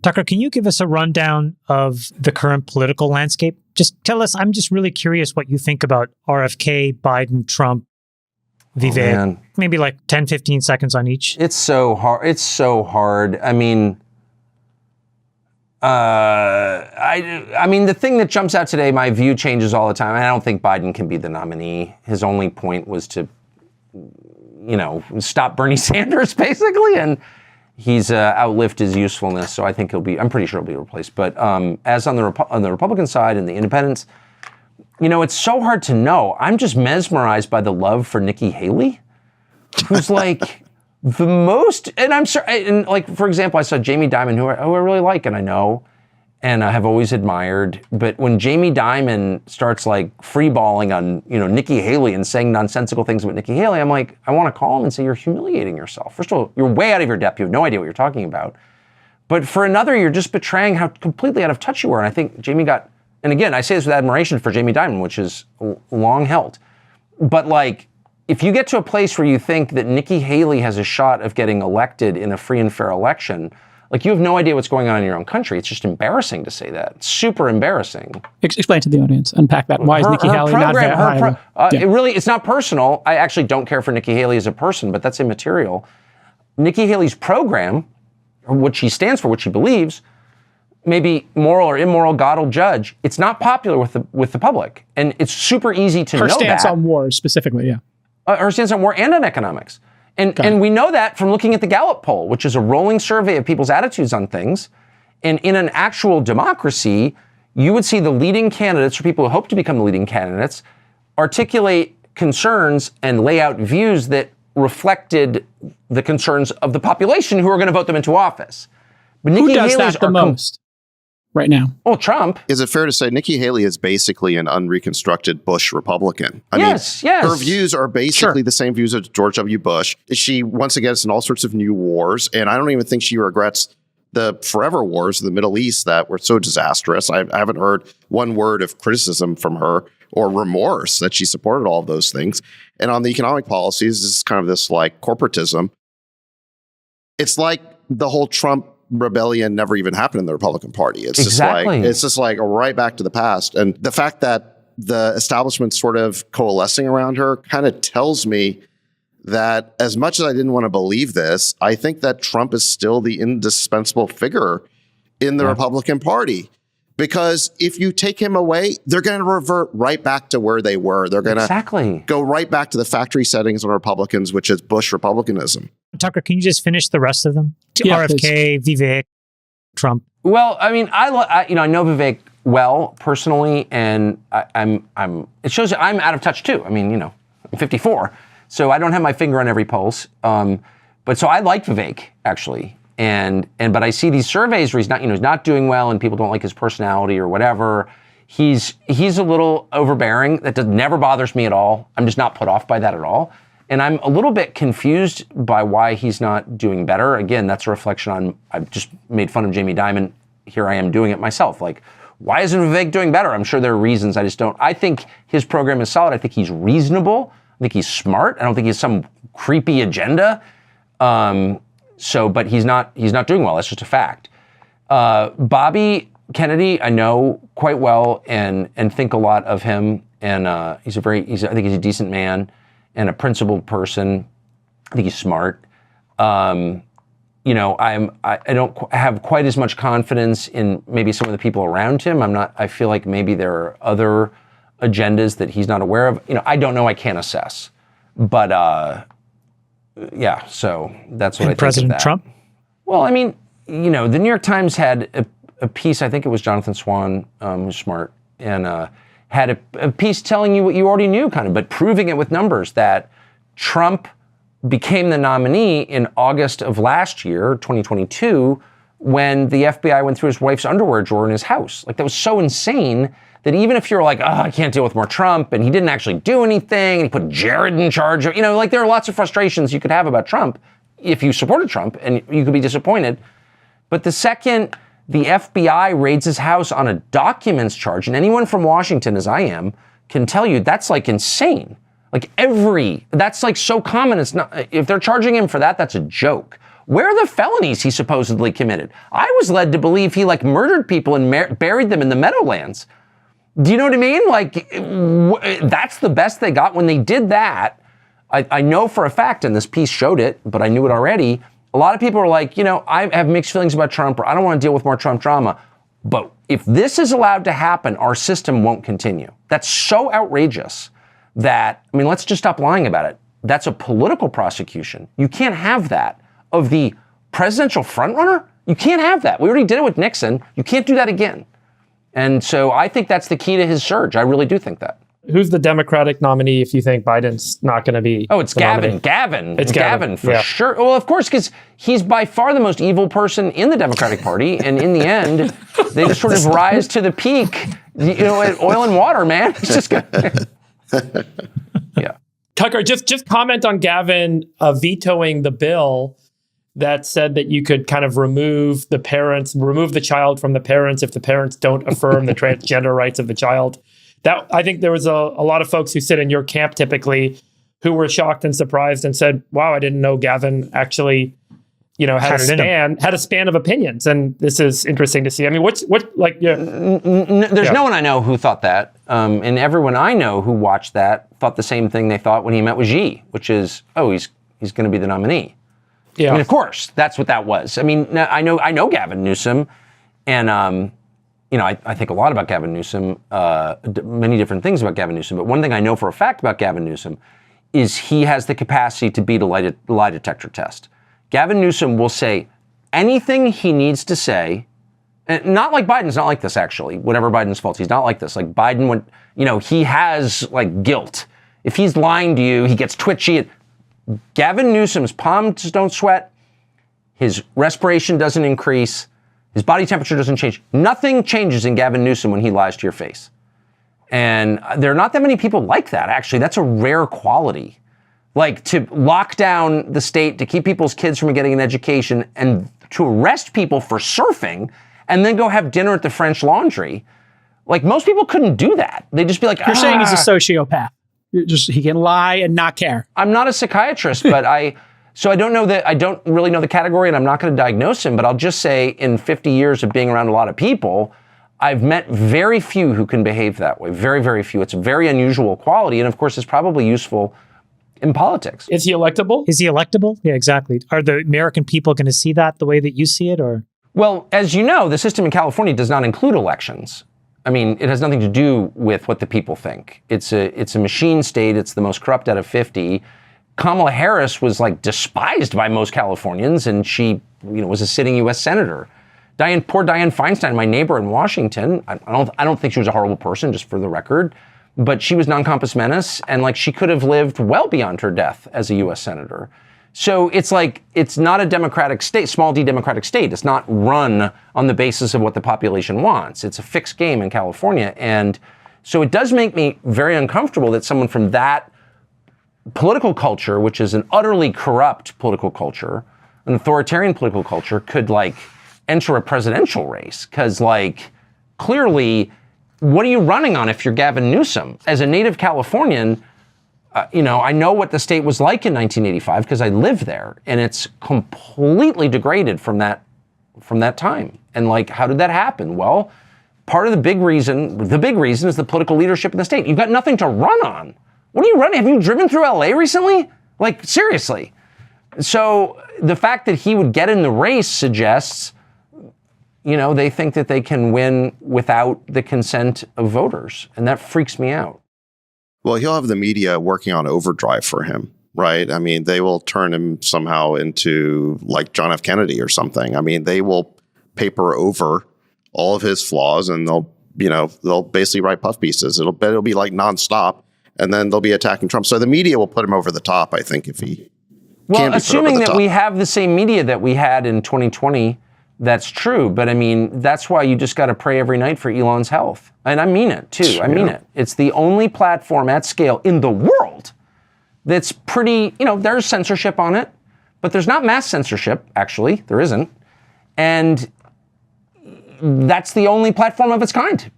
Tucker, can you give us a rundown of the current political landscape? Just tell us, I'm just really curious what you think about RFK, Biden, Trump, Vivek. Maybe like 10, 15 seconds on each. It's so hard. It's so hard. I mean, I mean, the thing that jumps out today, my view changes all the time. I don't think Biden can be the nominee. His only point was to, stop Bernie Sanders, basically, and he's outlived his usefulness. So I think I'm pretty sure he'll be replaced. But as on the Republican side and the independents, it's so hard to know. I'm just mesmerized by the love for Nikki Haley, who's like the most, and I'm sorry, and like, for example, I saw Jamie Dimon, who I really like and I know, and I have always admired, but when Jamie Dimon starts like freeballing on, Nikki Haley and saying nonsensical things about Nikki Haley, I'm like, I want to call him and say, you're humiliating yourself. First of all, you're way out of your depth. You have no idea what you're talking about. But for another, you're just betraying how completely out of touch you were. And I think Jamie got, and again, I say this with admiration for Jamie Dimon, which is long held. But like, if you get to a place where you think that Nikki Haley has a shot of getting elected in a free and fair election, like, you have no idea what's going on in your own country. It's just embarrassing to say that. It's super embarrassing. Explain to the audience. Unpack that. Why is Nikki Haley not viable? It's not personal. I actually don't care for Nikki Haley as a person, but that's immaterial. Nikki Haley's program, or what she stands for, what she believes, maybe moral or immoral, God will judge. It's not popular with the public, and it's super easy to know that. Her stance on war specifically, yeah. Her stance on war and on economics. And we know that from looking at the Gallup poll, which is a rolling survey of people's attitudes on things. And in an actual democracy, you would see the leading candidates, or people who hope to become the leading candidates, articulate concerns and lay out views that reflected the concerns of the population who are going to vote them into office. But Nikki Who does Haley's that the most right now? Oh, Trump. Is it fair to say Nikki Haley is basically an unreconstructed Bush Republican? I mean, her views are basically the same views as George W. Bush. She once again is in all sorts of new wars, and I don't even think she regrets the forever wars in the Middle East that were so disastrous. I haven't heard one word of criticism from her or remorse that she supported all of those things. And on the economic policies, this is kind of this like corporatism. It's like the whole Trump rebellion never even happened in the Republican Party. It's just like right back to the past. And the fact that the establishment sort of coalescing around her kind of tells me that as much as I didn't want to believe this, I think that Trump is still the indispensable figure in the Republican Party. Because if you take him away, they're going to revert right back to where they were. They're going to go right back to the factory settings on Republicans, which is Bush Republicanism. Tucker, can you just finish the rest of them? Yeah, RFK, Vivek, Trump. Well, I mean, I know Vivek well personally, and it shows that I'm out of touch too. I mean, I'm 54, so I don't have my finger on every pulse. But so I like Vivek actually. But I see these surveys where he's not doing well and people don't like his personality or whatever. He's a little overbearing. That never bothers me at all. I'm just not put off by that at all. And I'm a little bit confused by why he's not doing better. Again, that's a reflection on, I've just made fun of Jamie Dimon. Here I am doing it myself. Like, why isn't Vivek doing better? I'm sure there are reasons. I just don't. I think his program is solid. I think he's reasonable. I think he's smart. I don't think he has some creepy agenda. But he's not doing well. That's just a fact. Bobby Kennedy, I know quite well and think a lot of him. And I think he's a decent man and a principled person. I think he's smart. I don't have quite as much confidence in maybe some of the people around him. I feel like maybe there are other agendas that he's not aware of. I don't know. I can't assess. But so that's what I think President of that. Trump? Well, I mean, the New York Times had a piece, I think it was Jonathan Swan, who's smart, and had a piece telling you what you already knew, kind of, but proving it with numbers, that Trump became the nominee in August of last year, 2022, when the FBI went through his wife's underwear drawer in his house. Like, that was so insane that even if you're like, I can't deal with more Trump, and he didn't actually do anything, and he put Jared in charge of, there are lots of frustrations you could have about Trump if you supported Trump, and you could be disappointed. But the second the FBI raids his house on a documents charge, and anyone from Washington, as I am, can tell you that's like insane. Like that's like so common. It's not, if they're charging him for that, that's a joke. Where are the felonies he supposedly committed? I was led to believe he like murdered people and buried them in the Meadowlands. Do you know what I mean? Like, that's the best they got when they did that. I know for a fact, and this piece showed it, but I knew it already. A lot of people are like, you know, I have mixed feelings about Trump, or I don't want to deal with more Trump drama. But if this is allowed to happen, our system won't continue. That's so outrageous that, I mean, let's just stop lying about it. That's a political prosecution. You can't have that. Of the presidential frontrunner, you can't have that. We already did it with Nixon. You can't do that again. And so I think that's the key to his surge. I really do think that. Who's the Democratic nominee if you think Biden's not going to be? Oh, it's Gavin. Nominee? Gavin. It's Gavin for sure. Well, of course, because he's by far the most evil person in the Democratic Party. And in the end, they just sort of rise to the peak. You know, oil and water, man. It's just gonna, yeah. Tucker, just comment on Gavin vetoing the bill that said that you could kind of remove the child from the parents if the parents don't affirm the transgender rights of the child. That I think there was a lot of folks who sit in your camp typically who were shocked and surprised and said, wow, I didn't know Gavin actually, you know, had a span of opinions. And this is interesting to see. I mean, there's no one I know who thought that. And everyone I know who watched that thought the same thing they thought when he met with Xi, which is, oh, he's going to be the nominee. Yeah. I mean, of course, that's what that was. I mean, I know Gavin Newsom, and you know, I think a lot about Gavin Newsom, many different things about Gavin Newsom. But one thing I know for a fact about Gavin Newsom is he has the capacity to beat a lie detector test. Gavin Newsom will say anything he needs to say, and not like Biden's not like this, actually. Whatever Biden's fault, he's not like this. Like Biden would, you know, he has like guilt. If he's lying to you, he gets twitchy. Gavin Newsom's palms don't sweat. His respiration doesn't increase. His body temperature doesn't change. Nothing changes in Gavin Newsom when he lies to your face. And there are not that many people like that, actually. That's a rare quality. Like to lock down the state, to keep people's kids from getting an education, and to arrest people for surfing, and then go have dinner at the French Laundry. Like most people couldn't do that. They'd just be like, You're saying he's a sociopath. He can lie and not care. I'm not a psychiatrist, but so I don't really know the category, and I'm not going to diagnose him, but I'll just say in 50 years of being around a lot of people, I've met very few who can behave that way. Very, very few. It's a very unusual quality, and of course, it's probably useful in politics. Is he electable? Yeah, exactly. Are the American people going to see that the way that you see it, or? Well, as you know, the system in California does not include elections. I mean, it has nothing to do with what the people think. It's a machine state. It's the most corrupt out of 50. Kamala Harris was like despised by most Californians, and she, was a sitting U.S. senator. Poor Dianne Feinstein, my neighbor in Washington. I don't think she was a horrible person, just for the record, but she was non compos menis, and like she could have lived well beyond her death as a U.S. senator. So it's like, it's not a democratic state, small d democratic state. It's not run on the basis of what the population wants. It's a fixed game in California. And so it does make me very uncomfortable that someone from that political culture, which is an utterly corrupt political culture, an authoritarian political culture, could like enter a presidential race. Because like, clearly, what are you running on if you're Gavin Newsom? As a native Californian, I know what the state was like in 1985 because I lived there, and it's completely degraded from that time. And like, how did that happen? Well, part of the big reason is the political leadership in the state. You've got nothing to run on. What are you running? Have you driven through LA recently? Like, seriously. So the fact that he would get in the race suggests, they think that they can win without the consent of voters. And that freaks me out. Well, he'll have the media working on overdrive for him, right? I mean, they will turn him somehow into like John F. Kennedy or something. I mean, they will paper over all of his flaws, and they'll basically write puff pieces. It'll be like nonstop, and then they'll be attacking Trump. So the media will put him over the top, I think, if he. Well, assuming that we have the same media that we had in 2020. That's true, but I mean, that's why you just got to pray every night for Elon's health. And I mean it, too. I mean it. It's the only platform at scale in the world that's pretty, there's censorship on it, but there's not mass censorship, actually. There isn't. And that's the only platform of its kind.